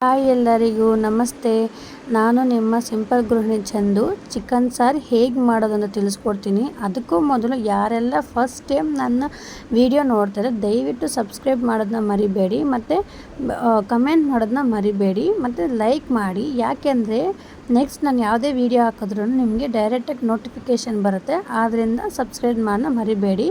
Hi ಎಲ್ಲರಿಗೂ ನಮಸ್ತೆ. ನಾನು ನಿಮ್ಮ ಸಿಂಪಲ್ ಗೃಹಿಣಿ ಚಂದು. ಚಿಕನ್ ಸಾರು ಹೇಗೆ ಮಾಡೋದಂತ ತಿಳಿಸ್ಕೊಡ್ತೀನಿ. ಅದಕ್ಕೂ ಮೊದಲು ಯಾರೆಲ್ಲ ಫಸ್ಟ್ ಟೈಮ್ ನನ್ನ ವಿಡಿಯೋ ನೋಡ್ತಾರೆ ದಯವಿಟ್ಟು ಸಬ್ಸ್ಕ್ರೈಬ್ ಮಾಡೋದನ್ನ ಮರಿಬೇಡಿ, ಮತ್ತು ಕಮೆಂಟ್ ಮಾಡೋದನ್ನ ಮರಿಬೇಡಿ, ಮತ್ತು ಲೈಕ್ ಮಾಡಿ. ಯಾಕೆಂದರೆ ನೆಕ್ಸ್ಟ್ ನಾನು ಯಾವುದೇ ವಿಡಿಯೋ ಹಾಕಿದ್ರೂ ನಿಮಗೆ ಡೈರೆಕ್ಟಾಗಿ ನೋಟಿಫಿಕೇಷನ್ ಬರುತ್ತೆ. ಆದ್ದರಿಂದ ಸಬ್ಸ್ಕ್ರೈಬ್ ಮಾಡೋದನ್ನ ಮರಿಬೇಡಿ.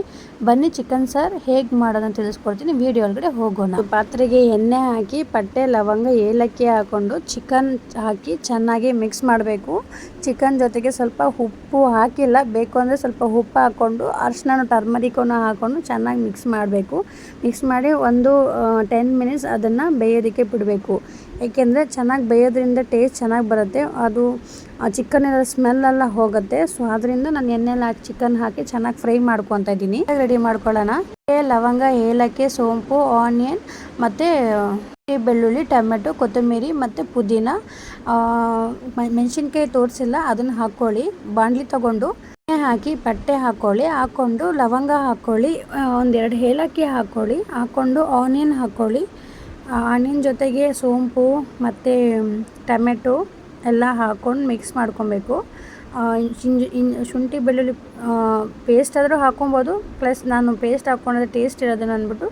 ಬನ್ನಿ ಚಿಕನ್ ಸಾರು ಹೇಗೆ ಮಾಡೋದಂತ ತಿಳಿಸ್ಕೊಡ್ತೀನಿ. ವಿಡಿಯೋ ಒಳಗಡೆ ಹೋಗೋಣ. ಪಾತ್ರೆಗೆ ಎಣ್ಣೆ ಹಾಕಿ ಪಟ್ಟೆ ಲವಂಗ ಏಲಕ್ಕಿ ಹಾಕ್ಕೊಂಡು ಚಿಕನ್ ಹಾಕಿ ಚೆನ್ನಾಗಿ ಮಿಕ್ಸ್ ಮಾಡಬೇಕು. ಚಿಕನ್ ಜೊತೆಗೆ ಸ್ವಲ್ಪ ಉಪ್ಪು ಹಾಕಿಲ್ಲ, ಬೇಕು ಅಂದರೆ ಸ್ವಲ್ಪ ಉಪ್ಪು ಹಾಕ್ಕೊಂಡು ಅರಿಶಿನ ಟರ್ಮರಿಕನ್ನು ಹಾಕ್ಕೊಂಡು ಚೆನ್ನಾಗಿ ಮಿಕ್ಸ್ ಮಾಡಬೇಕು. ಮಿಕ್ಸ್ ಮಾಡಿ ಒಂದು 10 ಮಿನಿಟ್ಸ್ ಅದನ್ನು ಬೇಯೋದಕ್ಕೆ ಬಿಡಬೇಕು. ಏಕೆಂದರೆ ಚೆನ್ನಾಗಿ ಬೇಯೋದ್ರಿಂದ ಟೇಸ್ಟ್ ಚೆನ್ನಾಗಿ ಬರುತ್ತೆ, ಅದು ಚಿಕನ್ನೆಲ್ಲ ಸ್ಮೆಲ್ಲೆಲ್ಲ ಹೋಗುತ್ತೆ. ಸೊ ಅದರಿಂದ ನಾನು ಎಣ್ಣೆಲ್ಲ ಚಿಕನ್ ಹಾಕಿ ಚೆನ್ನಾಗಿ ಫ್ರೈ ಮಾಡ್ಕೊತಾ ಇದ್ದೀನಿ. ರೆಡಿ ಮಾಡ್ಕೊಳ್ಳೋಣ. ಲವಂಗ ಏಲಕ್ಕಿ ಸೋಂಪು ಆನಿಯನ್ ಮತ್ತು ಬೆಳ್ಳುಳ್ಳಿ ಟೊಮೆಟೊ ಕೊತ್ತಂಬರಿ ಮತ್ತು ಪುದೀನ ಮೆಣಸಿನ್ಕಾಯಿ ತೋರಿಸಿಲ್ಲ, ಅದನ್ನು ಹಾಕ್ಕೊಳ್ಳಿ. ಬಾಣಲಿ ತೊಗೊಂಡು ಹಾಕಿ ಪಟ್ಟೆ ಹಾಕ್ಕೊಂಡು ಲವಂಗ ಹಾಕ್ಕೊಳ್ಳಿ, ಒಂದೆರಡು ಏಲಕ್ಕಿ ಹಾಕ್ಕೊಂಡು ಆನಿಯನ್ ಹಾಕ್ಕೊಳ್ಳಿ. ಆನಿಯನ್ ಜೊತೆಗೆ ಸೋಂಪು ಮತ್ತು ಟೊಮೆಟೊ ಎಲ್ಲ ಹಾಕ್ಕೊಂಡು ಮಿಕ್ಸ್ ಮಾಡ್ಕೊಬೇಕು. ಶುಂಠಿ ಬೆಳ್ಳುಳ್ಳಿ ಪೇಸ್ಟ್ ಆದರೂ ಹಾಕ್ಕೊಬೋದು, ಪ್ಲಸ್ ನಾನು ಪೇಸ್ಟ್ ಹಾಕ್ಕೊಂಡ್ರೆ ಟೇಸ್ಟ್ ಇರೋದನ್ನು ಅಂದ್ಬಿಟ್ಟು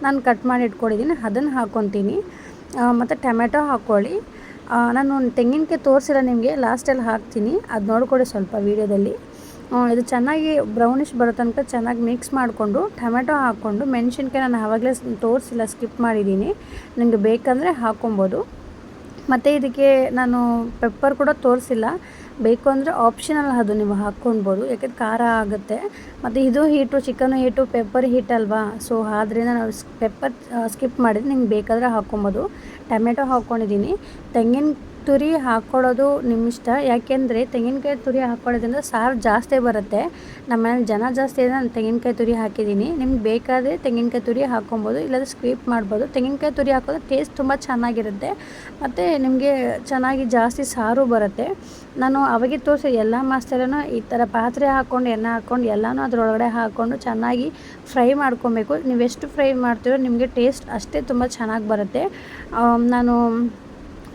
ನಾನು ಕಟ್ ಮಾಡಿ ಇಟ್ಕೊಂಡಿದ್ದೀನಿ, ಅದನ್ನು ಹಾಕ್ಕೊತೀನಿ. ಮತ್ತು ಟೊಮೆಟೊ ಹಾಕ್ಕೊಳ್ಳಿ. ನಾನು ತೆಂಗಿನಕಾಯಿ ತೋರಿಸಿಲ್ಲ ನಿಮಗೆ, ಲಾಸ್ಟಲ್ಲಿ ಹಾಕ್ತೀನಿ, ಅದು ನೋಡ್ಕೊಳ್ಳಿ ಸ್ವಲ್ಪ ವೀಡಿಯೋದಲ್ಲಿ. ಇದು ಚೆನ್ನಾಗಿ ಬ್ರೌನಿಷ್ ಬರೋ ತನಕ ಚೆನ್ನಾಗಿ ಮಿಕ್ಸ್ ಮಾಡಿಕೊಂಡು ಟೊಮೆಟೊ ಹಾಕ್ಕೊಂಡು ಮೆಣಸಿನ್ಕಾಯಿ ನಾನು ಆವಾಗಲೇ ತೋರಿಸಿಲ್ಲ, ಸ್ಕಿಪ್ ಮಾಡಿದ್ದೀನಿ, ನಿಮಗೆ ಬೇಕಂದರೆ ಹಾಕ್ಕೊಬೋದು. ಮತ್ತು ಇದಕ್ಕೆ ನಾನು ಪೆಪ್ಪರ್ ಕೂಡ ತೋರಿಸಿಲ್ಲ, ಬೇಕು ಅಂದರೆ ಆಪ್ಷನಲ್, ಅದು ನೀವು ಹಾಕ್ಕೊಳ್ಬೋದು, ಯಾಕೆಂದರೆ ಖಾರ ಆಗುತ್ತೆ. ಮತ್ತು ಇದು heat chicken heat pepper heat ಅಲ್ವಾ, ಸೊ ಆದ್ದರಿಂದ ನಾವು ಪೆಪ್ಪರ್ ಸ್ಕಿಪ್ ಮಾಡಿದ್ರೆ ನಿಮ್ಗೆ ಬೇಕಾದರೆ ಹಾಕ್ಕೊಬೋದು. ಟೊಮೆಟೊ ಹಾಕ್ಕೊಂಡಿದ್ದೀನಿ. ತೆಂಗಿನ ತುರಿ ಹಾಕ್ಕೊಳ್ಳೋದು ನಿಮ್ಮ ಇಷ್ಟ, ಯಾಕೆಂದರೆ ತೆಂಗಿನಕಾಯಿ ತುರಿ ಹಾಕ್ಕೊಳ್ಳೋದ್ರಿಂದ ಸಾರು ಜಾಸ್ತಿ ಬರುತ್ತೆ. ನಮ್ಮ ಮನೇಲಿ ಜನ ಜಾಸ್ತಿ ಇದೆ, ನಾನು ತೆಂಗಿನಕಾಯಿ ತುರಿ ಹಾಕಿದ್ದೀನಿ. ನಿಮ್ಗೆ ಬೇಕಾದರೆ ತೆಂಗಿನಕಾಯಿ ತುರಿ ಹಾಕ್ಕೊಬೋದು, ಇಲ್ಲಾಂದರೆ ಸ್ಕಿಪ್ ಮಾಡ್ಬೋದು. ತೆಂಗಿನಕಾಯಿ ತುರಿ ಹಾಕೋದ್ರೆ ಟೇಸ್ಟ್ ತುಂಬ ಚೆನ್ನಾಗಿರುತ್ತೆ, ಮತ್ತು ನಿಮಗೆ ಚೆನ್ನಾಗಿ ಜಾಸ್ತಿ ಸಾರು ಬರುತ್ತೆ. ನಾನು ಅವಾಗೆ ತೋರಿಸಿ ಎಲ್ಲ ಮಸಾಲೆನೂ ಈ ಥರ ಪಾತ್ರೆ ಹಾಕ್ಕೊಂಡು ಎಣ್ಣೆ ಹಾಕ್ಕೊಂಡು ಎಲ್ಲನೂ ಅದರೊಳಗಡೆ ಹಾಕ್ಕೊಂಡು ಚೆನ್ನಾಗಿ ಫ್ರೈ ಮಾಡ್ಕೊಬೇಕು. ನೀವೆಷ್ಟು ಫ್ರೈ ಮಾಡ್ತೀರೋ ನಿಮಗೆ ಟೇಸ್ಟ್ ಅಷ್ಟೇ ತುಂಬ ಚೆನ್ನಾಗಿ ಬರುತ್ತೆ. ನಾನು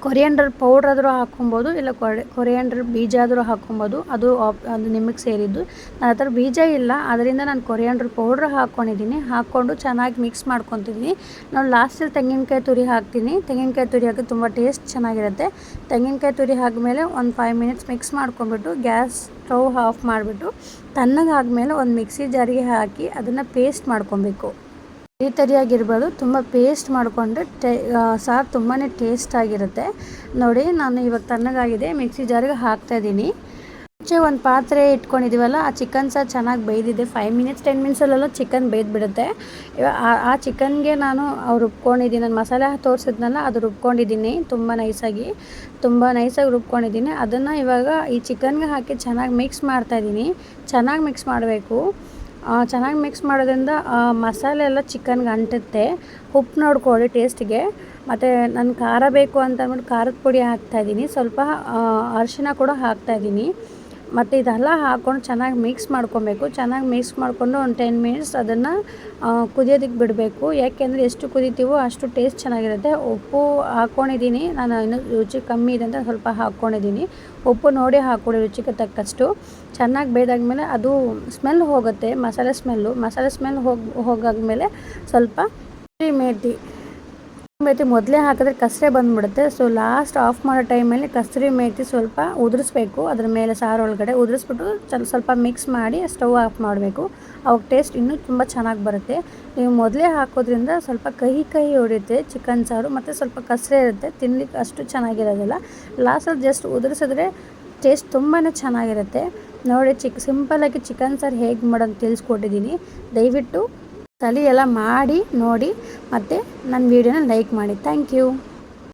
ಕೊರಿಯಾಂಡರ್ ಪೌಡ್ರ್ ಆದರೂ ಹಾಕ್ಕೊಬೋದು, ಇಲ್ಲ ಕೊರಿಯಾಂಡರ್ ಬೀಜ ಆದರೂ ಹಾಕ್ಕೊಬೋದು, ಅದು ನಿಮಗೆ ಸೇರಿದ್ದು. ನನ್ನ ಹತ್ರ ಬೀಜ ಇಲ್ಲ, ಅದರಿಂದ ನಾನು ಕೊರಿಯಾಂಡರ್ ಪೌಡ್ರ್ ಹಾಕ್ಕೊಂಡು ಚೆನ್ನಾಗಿ ಮಿಕ್ಸ್ ಮಾಡ್ಕೊತಿದ್ದೀನಿ. ನಾನು ಲಾಸ್ಟಲ್ಲಿ ತೆಂಗಿನಕಾಯಿ ತುರಿ ಹಾಕ್ತೀನಿ. ತೆಂಗಿನಕಾಯಿ ತುರಿ ಹಾಕಿ ತುಂಬ ಟೇಸ್ಟ್ ಚೆನ್ನಾಗಿರುತ್ತೆ. ತೆಂಗಿನಕಾಯಿ ತುರಿ ಹಾಕಿದ್ಮೇಲೆ ಒಂದು 5 ಮಿನಿಟ್ಸ್ ಮಿಕ್ಸ್ ಮಾಡ್ಕೊಂಡ್ಬಿಟ್ಟು ಗ್ಯಾಸ್ ಸ್ಟವ್ ಆಫ್ ಮಾಡಿಬಿಟ್ಟು ತಣ್ಣಗಾದ್ಮೇಲೆ ಒಂದು ಮಿಕ್ಸಿ ಜಾರಿಗೆ ಹಾಕಿ ಅದನ್ನು ಪೇಸ್ಟ್ ಮಾಡ್ಕೊಬೇಕು. ಈ ತರಿಯಾಗಿರ್ಬೋದು, ತುಂಬ ಪೇಸ್ಟ್ ಮಾಡಿಕೊಂಡ್ರೆ ಸಾರು ತುಂಬಾ ಟೇಸ್ಟ್ ಆಗಿರುತ್ತೆ. ನೋಡಿ, ನಾನು ಇವಾಗ ತಣ್ಣಗಾಗಿದೆ, ಮಿಕ್ಸಿ ಜಾರಿಗೆ ಹಾಕ್ತಾಯಿದ್ದೀನಿ. ಮುಂಚೆ ಒಂದು ಪಾತ್ರೆ ಇಟ್ಕೊಂಡಿದ್ದೀವಲ್ಲ, ಆ ಚಿಕನ್ ಸಾರು ಚೆನ್ನಾಗಿ ಬೇಯ್ದಿದೆ. 5 ಮಿನಿಟ್ಸ್ 10 ಮಿನಿಟ್ಸಲ್ಲೆಲ್ಲ ಚಿಕನ್ ಬೇಯ್ದುಬಿಡುತ್ತೆ. ಆ ಚಿಕನ್ಗೆ ನಾನು ರುಬ್ಕೊಂಡಿದ್ದೀನಿ, ನಾನು ಮಸಾಲೆ ತೋರಿಸಿದ್ನಲ್ಲ ಅದು ರುಬ್ಕೊಂಡಿದ್ದೀನಿ, ತುಂಬ ನೈಸಾಗಿ ರುಬ್ಕೊಂಡಿದ್ದೀನಿ. ಅದನ್ನು ಇವಾಗ ಈ ಚಿಕನ್ಗೆ ಹಾಕಿ ಚೆನ್ನಾಗಿ ಮಿಕ್ಸ್ ಮಾಡ್ತಾಯಿದ್ದೀನಿ. ಚೆನ್ನಾಗಿ ಮಿಕ್ಸ್ ಮಾಡಬೇಕು. ಚೆನ್ನಾಗಿ ಮಿಕ್ಸ್ ಮಾಡೋದ್ರಿಂದ ಮಸಾಲೆ ಎಲ್ಲ ಚಿಕನ್ಗೆ ಅಂಟುತ್ತೆ. ಉಪ್ಪು ನೋಡ್ಕೊಳ್ಳಿ ಟೇಸ್ಟಿಗೆ. ಮತ್ತು ನಾನು ಖಾರ ಬೇಕು ಅಂತ ಅಂದ್ಬಿಟ್ಟು ಖಾರದ ಪುಡಿ ಹಾಕ್ತಾಯಿದ್ದೀನಿ, ಸ್ವಲ್ಪ ಅರಿಶಿನ ಕೂಡ ಹಾಕ್ತಾಯಿದ್ದೀನಿ. ಮತ್ತು ಇದೆಲ್ಲ ಹಾಕ್ಕೊಂಡು ಚೆನ್ನಾಗಿ ಮಿಕ್ಸ್ ಮಾಡ್ಕೊಬೇಕು. ಚೆನ್ನಾಗಿ ಮಿಕ್ಸ್ ಮಾಡಿಕೊಂಡು ಒಂದು 10 ಮಿನಿಟ್ಸ್ ಅದನ್ನು ಕುದಿಯೋದಕ್ಕೆ ಬಿಡಬೇಕು. ಯಾಕೆಂದರೆ ಎಷ್ಟು ಕುದಿತೀವೋ ಅಷ್ಟು ಟೇಸ್ಟ್ ಚೆನ್ನಾಗಿರುತ್ತೆ. ಉಪ್ಪು ಹಾಕ್ಕೊಂಡಿದ್ದೀನಿ, ನಾನು ಇನ್ನೂ ರುಚಿ ಕಮ್ಮಿ ಇದೆ ಅಂತ ಸ್ವಲ್ಪ ಹಾಕ್ಕೊಂಡಿದ್ದೀನಿ. ಉಪ್ಪು ನೋಡಿ ಹಾಕ್ಕೊಳ್ಳಿ ರುಚಿಗೆ ತಕ್ಕಷ್ಟು. ಚೆನ್ನಾಗಿ ಬೇಯ್ದಾದ್ಮೇಲೆ ಅದು ಸ್ಮೆಲ್ ಹೋಗುತ್ತೆ, ಮಸಾಲೆ ಸ್ಮೆಲ್ ಹೋಗಾದ್ಮೇಲೆ ಸ್ವಲ್ಪ ಮೇಥಿ ಮೊದಲೇ ಹಾಕಿದ್ರೆ ಕಸರೆ ಬಂದುಬಿಡುತ್ತೆ. ಸೊ ಲಾಸ್ಟ್ ಆಫ್ ಮಾಡೋ ಟೈಮಲ್ಲಿ ಕಸೂರಿ ಮೇಥಿ ಸ್ವಲ್ಪ ಉದುರಿಸ್ಬೇಕು, ಅದ್ರ ಮೇಲೆ ಸಾರು ಒಳಗಡೆ ಉದುರಿಸ್ಬಿಟ್ಟು ಸ್ವಲ್ಪ ಮಿಕ್ಸ್ ಮಾಡಿ ಸ್ಟವ್ ಆಫ್ ಮಾಡಬೇಕು. ಅವಾಗ ಟೇಸ್ಟ್ ಇನ್ನೂ ತುಂಬ ಚೆನ್ನಾಗಿ ಬರುತ್ತೆ. ನೀವು ಮೊದಲೇ ಹಾಕೋದ್ರಿಂದ ಸ್ವಲ್ಪ ಕಹಿ ಹೊಡೆಯುತ್ತೆ ಚಿಕನ್ ಸಾರು, ಮತ್ತು ಸ್ವಲ್ಪ ಕಸರೆ ಇರುತ್ತೆ, ತಿನ್ಲಿಕ್ಕೆ ಅಷ್ಟು ಚೆನ್ನಾಗಿರೋದಿಲ್ಲ. ಲಾಸ್ಟಲ್ಲಿ ಜಸ್ಟ್ ಉದುರಿಸಿದ್ರೆ ಟೇಸ್ಟ್ ತುಂಬಾ ಚೆನ್ನಾಗಿರುತ್ತೆ. ನೋಡಿ, ಸಿಂಪಲ್ಲಾಗಿ ಚಿಕನ್ ಸಾರು ಹೇಗೆ ಮಾಡೋದು ತಿಳಿಸ್ಕೊಟ್ಟಿದ್ದೀನಿ. ದಯವಿಟ್ಟು ಎಲ್ಲ ಮಾಡಿ ನೋಡಿ, ಮತ್ತು ನನ್ನ ವೀಡಿಯೋನ ಲೈಕ್ ಮಾಡಿ. Thank you.